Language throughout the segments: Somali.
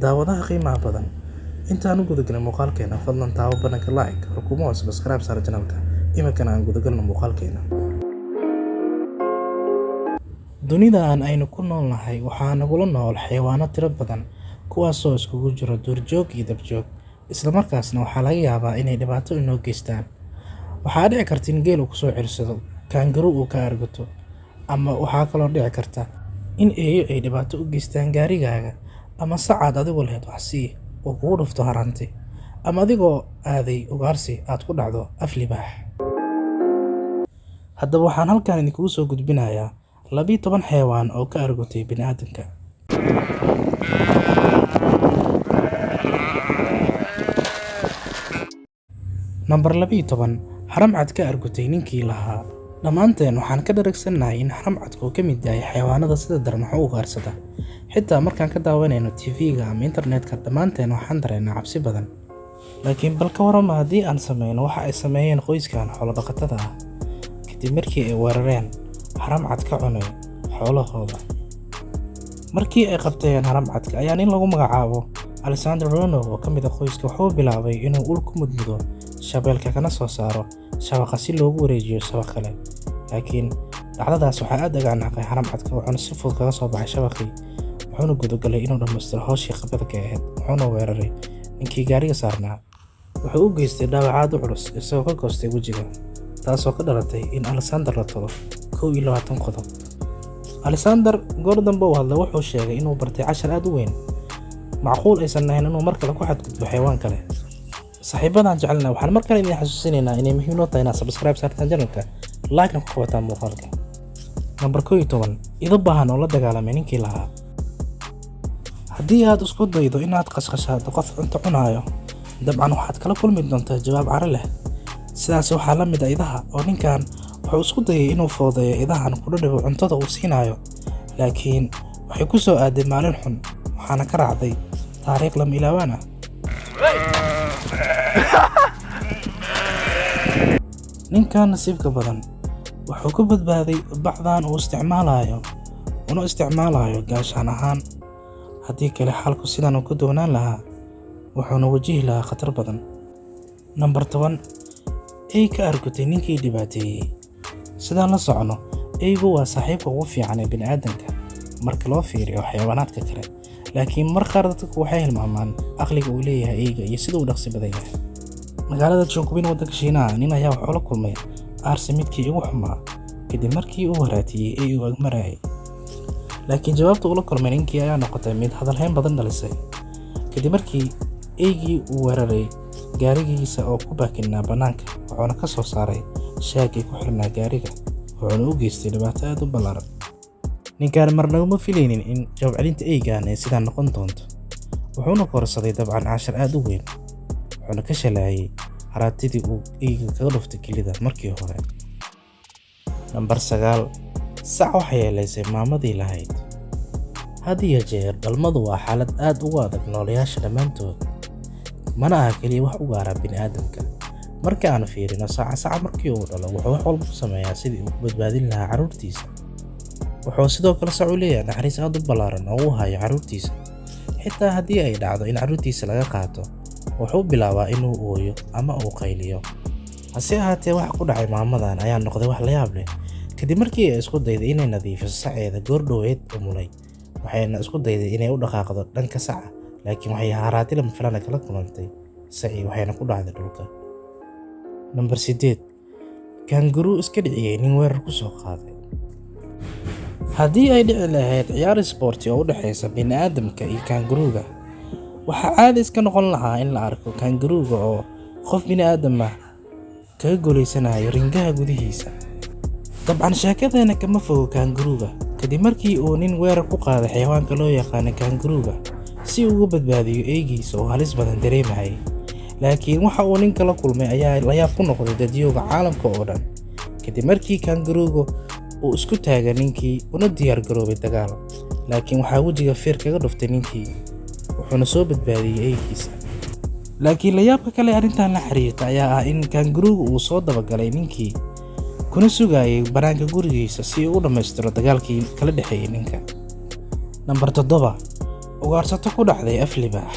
daawadaha qiimaha badan. Intaan u gudagalno muuqaalkeena, fadlan taabo bananka like, rukumo oo subscribe saar channelka. Imankana aan gudagalno muuqaalkeena. Dunida aynu ku noolnahay waxaa nagula nool xayawaano tiro badan, kuwaasoo iskugu jira duurjoog iyo dabjoog. Isla markaasna waxaa laga yaabaa inay dhibaato inoo geystaan. Waxaa dhici karta in geel uu ku soo cirsado, kangaroo uu ka argato, ama waxaa kaloo dhici karta in eeyo ay dhibaato u geystaan gaarigaaga, ama sacaad adigoo leh wax sii oo kugu dhufto haranti, ama adigoo aaday ugaarsi aad ku dhacdo af libaax. Haddaba waxaan halkan idinkugu soo gudbinayaa 12 xayawaan oo ka argutay bini'aadamka. Number 12, haramcad ka argutay ninkii lahaa. Dhammaanteen waxaan ka dharagsannahay in haramcadku ka mid yahay xayawaanada sida daran wax u ugaarsada. Xitaa markaan ka daawanayno TV-ga ama internetka, dhammaanteen waxaan dareennaa cabsi badan. Laakiin bal ka warrama haddii aan sameyno waxa ay sameeyeen qoyskan xoolo dhaqatada ah kadib markii ay weerareen haramcad ka cunay xoolahooda. Markii ay qabteen haramcadka ayaa nin lagu magacaabo Alessandro Rono oo ka mid ah qoyska wuxuu bilaabay inuu ul ku mudmudo shabeelka kana soo saaro shabaqa si loogu wareejiyo shabaq kale. Laakiin dhacdadaas waxaa aad uga naqay haramcadka wuxuuna si fudud kaga soo baxay shabaqii, wuxuuna gudagalay inuu dhammaystiro hawshii qabadka ahayd. Wuxuuna weeraray ninkii gaariga saarnaa, wuxuu u geystay dhaawacaad culus isagoo ka goostay wejiga, taasoo ka dhalatay in Alessandro la tolo 21 qodob. Alessandro goor dambe u hadlay wuxuu sheegay inuu bartay cashar aad u weyn, macquul aysan ahayn inuu mar kale ku xadgudbo xayawaan kale. saaxiibadan jecelna waxaan mar kale idin xasuusinaynaa inay muhiim u tahay inaad subscribe saartaan channelka, like-na ku qabataan muuqaalka. Number 12, ido baahan oo la dagaalamay ninkii lahaa. Haddii aad isku daydo inaad qashqashaado qof cunto cunaayo, dabcan waxaad kala kulmi doontaa jawaab caro leh. Sidaas waxaa la mid ah idaha oo ninkan wuxuu isku dayay inuu foodeeyo idahan ku dhadhawo cuntada uu siinayo, laakiin waxay ku soo aaday maalin xun, waxaana ka raacday taariikh lama ilaawaan ah. ninkan nasiibka badan wuxuu ka badbaaday bacdan uu isticmaalayo gaashaan ahaan. haddii kale xalku sidan uu ku doonaan lahaa, wuxuuna wajihi lahaa khatar badan. Number 10, ay ka argutay ninkii dhibaateeyey. sidaan la socono, eygu waa saaxiibka ugu fiican ee bini'aadamka marka loo fiiriyo xayawaanaadka kale, laakiin mar qaar dadku waxay hilmaamaan aqliga uu leeyahay eyga iyo sida uu dhaqsi badan yahay. magaalada Chongqing waddanka Shiinaha, nin ayaa wuxuu la kulmay aarsi midkii ugu xumaa kadib markii uu waraatiyey ey uu agmarayay. laakiin jawaabta uu la kulmay ninkii ayaa noqotay mid hadalhayn badan dhalisay. kadib markii eygii uu weeraray gaarigiisa oo ku baakinaa bannaanka, wuxuuna ka soo saaray shaagii ku xirnaa gaariga, wuxuuna u geystay dhibaato aad u ballaaran. ninkaan marna uma filaynin in jawaab celinta eygaan ay sidaan noqon doonto, wuxuuna korsaday dabcan cashar aad u weyn, wuxuuna ka shalaayay haraatidii uu eyga kaga dhuftay kelida markii hore. Number 9, sac waxay yeelaysay maamadii lahayd. had iyo jeer dhalmadu waa xaalad aad ugu adag noolayaasha dhammaantood, mana aha keliya wax u gaara bini'aadamka. marka aan fiirino saca markii uu dhalo, wuxuu wax walba ku sameeyaa sidii uu ku badbaadin lahaa carruurtiisa. wuxuu sidoo kale sac u leeyahay naxariis aad u ballaaran oo uu hayo carruurtiisa. xitaa haddii ay dhacdo in carruurtiisa laga qaato, wuxuu bilaabaa inuu ooyo ama uu qayliyo. hase ahaatee waxa ku dhacay maamadan ayaa noqday wax la yaab leh. kadib markii ay isku dayday inay nadiifiso saceeda goor dhoweed umulay, waxayna isku dayday inay u dhaqaaqdo dhanka saca, laakiin waxay haraati lama filaan kala kulantay sacii, waxayna ku dhacday dhulka. Number 8, kangaroo iska dhiciyay nin weerar ku soo qaaday. haddii ay dhici lahayd ciyaar isboorti oo u dhexeysa bini'aadamka iyo kangarooga, waxaa caadi iska noqon lahaa in la arko kangarooga oo qof bini'aadam ah kaga guuleysanayo ringaha gudihiisa. dabcan sheekadeena kama fogo kangarooga. kadib markii uu nin weerar ku qaaday xayawaanka loo yaqaano kangarooga si uu uga badbaadiyo eygiisa oo halis badan dareemayay, laakiin waxa uu ninka la kulmay ayaa la yaab ku noqday dadyooga caalamka oo dhan. kadib markii kangarooga uu isku taagay ninkii una diyaar garoobay dagaal, laakiin waxaa wejiga feer kaga dhuftay ninkii, wuxuuna soo badbaadiyey eygiisa. laakiin la yaabka kale arrintan la xiriirta ayaa ah in kangarooga uu soo dabagalay ninkii kuna sugayay banaanka gurigiisa si uu u dhammaystiro dagaalkii kala dhexeeyay ninka. Number 7, ugaarsato ku dhacday af libaax.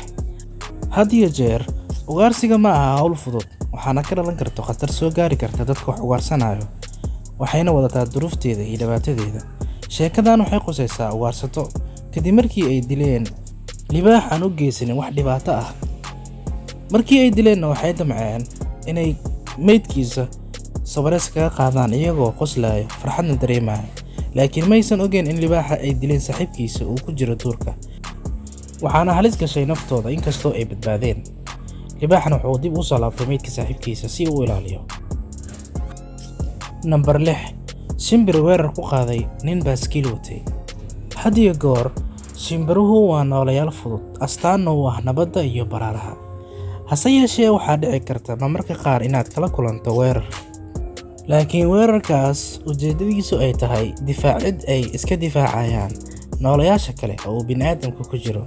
Had iyo jeer ugaarsiga ma aha hawl fudud, waxaana ka dhalan karto khatar soo gaari karta dadka wax ugaarsanayo, waxayna wadataa duruufteeda iyo dhibaatadeeda. Sheekadan waxay qusaysaa ugaarsato kadib markii ay dileen libaax aan u geysanin wax dhibaato ah. Markii ay dileenna waxay damceen inay meydkiisa sabareys kaga qaadaan iyagoo qoslaya, farxadna dareemaya. Laakiin maysan ogeyn in libaaxa ay dileen saaxiibkiisa uu ku jiro duurka, waxaana halis gashay naftooda inkastoo ay badbaadeen. libaaxna wuxuu dib u soo laabtay meydka saaxiibkiisa si uu u ilaaliyo. Number 6. Shimbir weerar ku qaaday nin baaskiil watay. Had iyo goor shimbiruhu waa noolayaal fudud, astaanna u ah nabadda iyo baraaraha. Hase yeeshee waxaa dhici karta marmarka qaar inaad kala kulanto weerar, laakiin weerarkaas ujeedadiisu ay tahay difaacid ay iska difaacayaan noolayaasha kale oo bini'aadamku ku jiro.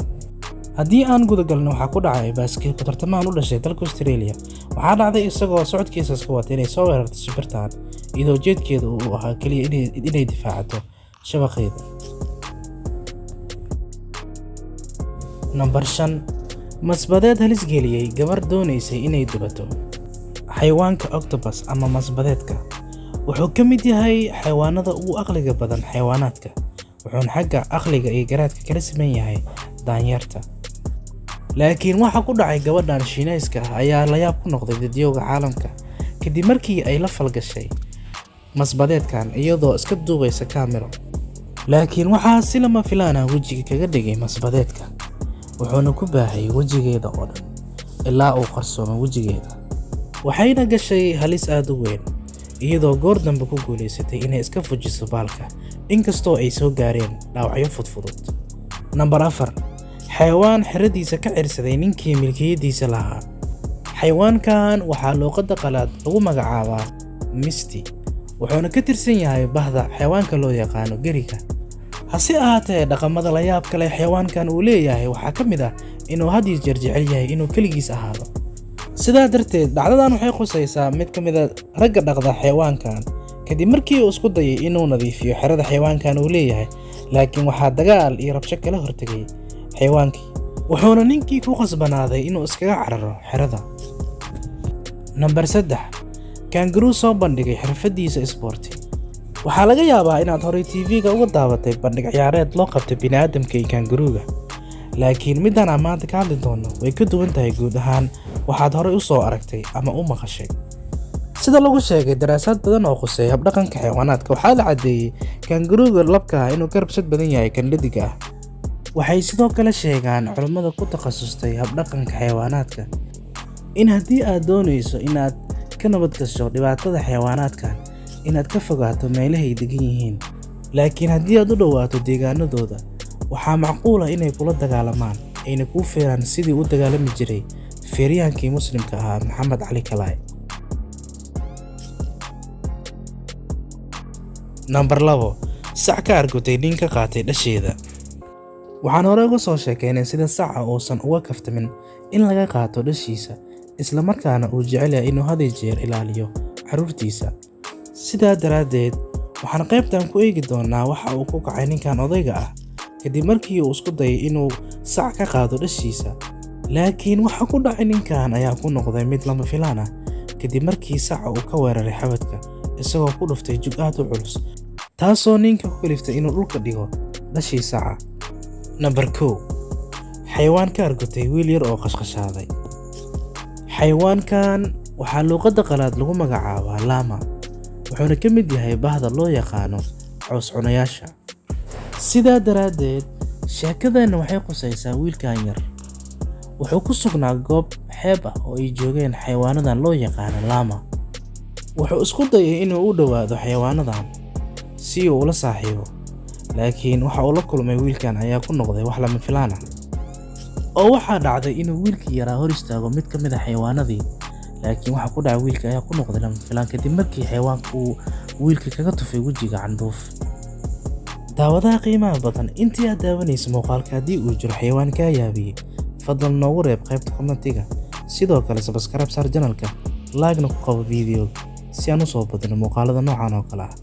Haddii aan gudagalno waxaa ku dhacay baaskiil ku tartamaan u dhashay dalka Australia. Waxaa dhacday isagoo socodkiisa iska wata inay soo weerarto shimbirtaan, iyadoo ujeedkeedu uu ahaa kaliya inay difaacato shabaqeeda. Number 5. Masbadeed halis geliyay gabar doonaysay inay dubato. Xayawaanka octopus ama masbadeedka wuxuu ka mid yahay xayawaanada ugu aqliga badan xayawaanaadka, wuxuuna xagga aqliga iyo garaadka kala siman yahay daanyeerta. Laakiin waxa ku dhacay gabadhan Shiinayska ayaa la yaab ku noqday dadyoga caalamka kadib markii ay la falgashay masbadeedkan iyadoo iska duubaysa kaamiro. Laakiin waxaa si lama filaan ah wejiga kaga dhigay masbadeedka, wuxuuna ku baahay wejigeeda oo dhan ilaa uu qarsoomay wejigeeda. Waxayna gashay halis aad u weyn, iyadoo goor dambe ku guuleysatay inay iska fujiso baalka, inkastoo ay soo gaareen dhaawacyo fudfudud. Number 4. Xayawaan xiradiisa ka cirsaday ninkii milkiyadiisa lahaa. Xayawaankan waxaa luqadda qalaad lagu magacaabaa Misty, wuxuuna ka tirsan yahay bahda xayawaanka loo yaqaano geriga. Hase ahaatee dhaqamada la yaab kale xayawaankan uu leeyahay waxaa ka mid ah inuu had iyo jeer jecel yahay inuu kaligiis ahaado. Sidaa darteed dhacdadan waxay qusaysaa mid ka mid ah ragga dhaqda xayawaankan kadib markii uu isku dayay inuu nadiifiyo xerada xayawaankan uu leeyahay, laakiin waxaa dagaal iyo rabsho kala hortagay xayawaankii, wuxuuna ninkii ku qasbanaaday inuu iskaga cararo xerada. Number 3. Kangaroo soo bandhigay xirfadiisa isboorti. Waxaa laga yaabaa inaad horay TV-ga uga daabatay bandhig ciyaareed loo qabtay bini'aadamka iyo kangarooga, laakiin midaan aan maanta ka hadli doono way ka duwan tahay guud ahaan waxaad horay u soo aragtay ama u maqashay. Sida lagu sheegay daraasad badan oo khuseeya habdhaqanka xayawaanaadka, waxaa la cadeeyay kangarooga labka ah inuu ka rabshad badan yahay kan dhediga ah. Waxay sidoo kale sheegaan culimada ku takhasustay habdhaqanka xayawaanaadka in haddii aad doonayso inaad ka nabad gasho dhibaatada xayawaanaadkan, inaad ka fogaato meelahay degan yihiin. Laakiin haddii aad u dhawaato deegaanadooda, waxaa macquul ah inay kula dagaalamaan, ayna kuu feeraan sidii u dagaalami jiray feeryaankii muslimka ahaa Maxamed Cali Kalaay. Number 2. Sac ka argutay nin ka qaatay dhasheeda. Waxaan hore uga soo sheekeynay sida saca uusan uga kaftamin in laga qaato dhashiisa, isla markaana uu jecel yahay inuu had iyo jeer ilaaliyo carruurtiisa. Sidaa daraaddeed waxaan qaybtan ku eegi doonaa waxa uu ku kacay ninkan odayga ah kadib markii uu isku dayay inuu sac ka qaado dhashiisa. Laakiin waxa ku dhacay ninkan ayaa ku noqday mid lama filaan ah kadib markii saca uu ka weeraray xabadka isagoo ku dhuftay jug aad u culus, taasoo ninka ku kaliftay inuu dhulka dhigo dhashii saca. Number 2. Xayawaan ka argutay wiil yar oo qashqashaaday. Xayawaankan waxaa luqadda qalaad lagu magacaabaa llama, wuxuuna ka mid yahay bahda loo yaqaano caws cunayaasha. Sidaa daraaddeed sheekadeenna waxay qusaysaa wiilkan yar. Wuxuu ku sugnaa goob xeeb ah oo ay joogeen xayawaanadan loo yaqaano llama. Wuxuu isku dayay inuu u dhawaado xayawaanadan si uu ula saaxiibo, laakiin waxa uu la kulmay wiilkan ayaa ku noqday wax lama filaan ah. Oo waxaa dhacday inuu wiilkii yaraa hor istaago mid ka mid ah xayawaanadii, laakiin waxa ku dhacay wiilka ayaa ku noqday lama filaan kadib markii xayawaanka uu wiilka kaga tufay wejiga candhuuf. daawadaha qiimaha badan, intii aad daawanayso muuqaalka haddii uu jiro xayawaan kaa yaabiyey, fadlan noogu reeb qaybta commentiga. Sidoo kale subscribe saar channelka, like-na ku qabo video si aan u soo badino muuqaalada noocan oo kale ah.